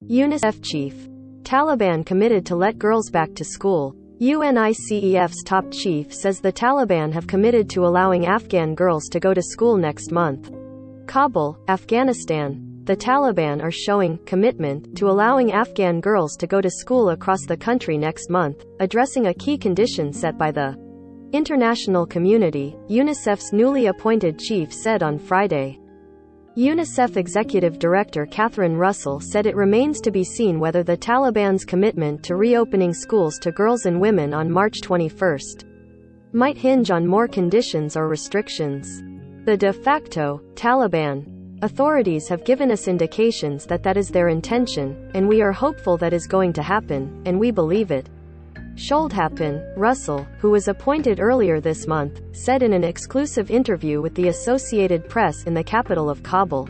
UNICEF chief. Taliban committed to let girls back to school. UNICEF's top chief says the Taliban have committed to allowing Afghan girls to go to school next month. Kabul, Afghanistan. The Taliban are showing commitment to allowing Afghan girls to go to school across the country next month, addressing a key condition set by the international community, UNICEF's newly appointed chief said on Friday. UNICEF Executive Director Catherine Russell said it remains to be seen whether the Taliban's commitment to reopening schools to girls and women on March 21 might hinge on more conditions or restrictions. The de facto Taliban authorities have given us indications that that is their intention, and we are hopeful that is going to happen, and we believe it. Should happen, Russell, who was appointed earlier this month, said in an exclusive interview with the Associated Press in the capital of Kabul.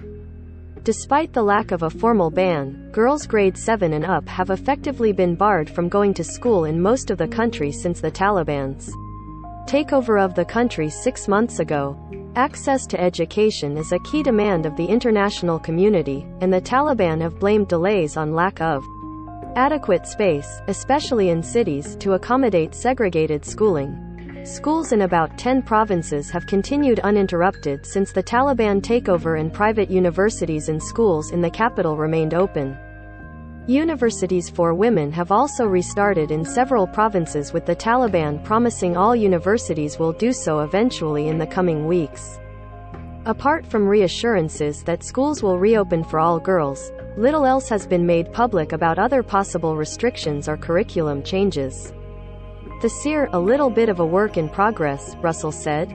Despite the lack of a formal ban, girls grade 7 and up have effectively been barred from going to school in most of the country since the Taliban's takeover of the country 6 months ago. Access to education is a key demand of the international community, and the Taliban have blamed delays on lack of adequate space, especially in cities, to accommodate segregated schooling. Schools in about 10 provinces have continued uninterrupted since the Taliban takeover, and private universities and schools in the capital remained open. Universities for women have also restarted in several provinces, with the Taliban promising all universities will do so eventually in the coming weeks. Apart from reassurances that schools will reopen for all girls, little else has been made public about other possible restrictions or curriculum changes. This year, a little bit of a work in progress, Russell said.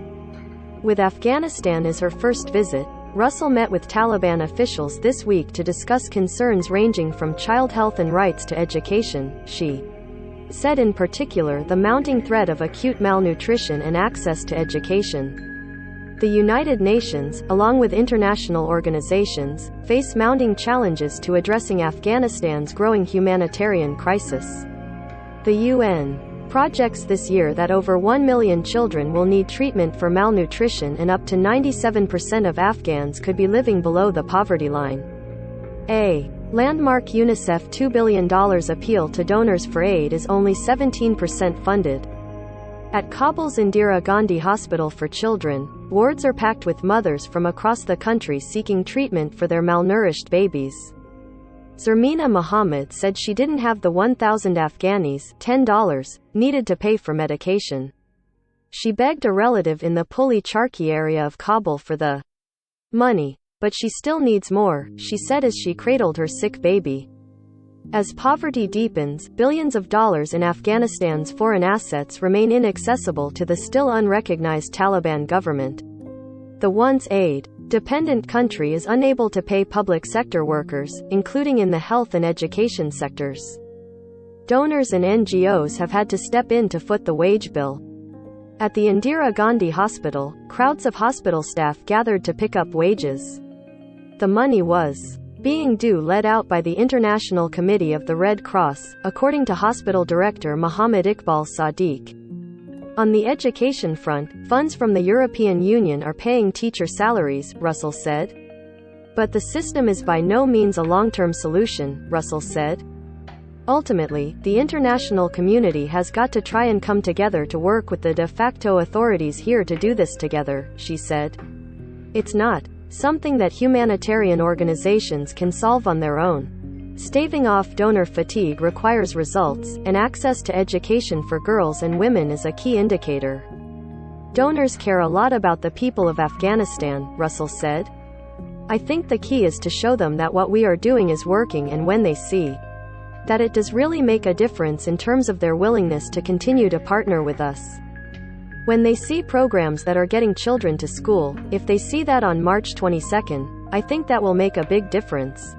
With Afghanistan as her first visit, Russell met with Taliban officials this week to discuss concerns ranging from child health and rights to education. She said in particular the mounting threat of acute malnutrition and access to education. The United Nations, along with international organizations, face mounting challenges to addressing Afghanistan's growing humanitarian crisis. The UN projects this year that over 1 million children will need treatment for malnutrition, and up to 97% of Afghans could be living below the poverty line. A landmark UNICEF $2 billion appeal to donors for aid is only 17% funded. At Kabul's Indira Gandhi Hospital for Children, wards are packed with mothers from across the country seeking treatment for their malnourished babies. Zarmina Muhammad said she didn't have the 1,000 Afghanis $10 needed to pay for medication. She begged a relative in the Puli Charki area of Kabul for the money, but she still needs more, she said as she cradled her sick baby. As poverty deepens, billions of dollars in Afghanistan's foreign assets remain inaccessible to the still unrecognized Taliban government. The once aid-dependent country is unable to pay public sector workers, including in the health and education sectors. Donors and NGOs have had to step in to foot the wage bill. At the Indira Gandhi Hospital, crowds of hospital staff gathered to pick up wages. The money was being due led out by the International Committee of the Red Cross, according to hospital director Mohammed Iqbal Sadiq. On the education front, funds from the European Union are paying teacher salaries, Russell said. But the system is by no means a long-term solution, Russell said. Ultimately, the international community has got to try and come together to work with the de facto authorities here to do this together, she said. It's not something that humanitarian organizations can solve on their own. Staving off donor fatigue requires results, and access to education for girls and women is a key indicator. Donors care a lot about the people of Afghanistan, Russell said. I think the key is to show them that what we are doing is working, and when they see that it does really make a difference in terms of their willingness to continue to partner with us. When they see programs that are getting children to school, if they see that on March 22, I think that will make a big difference.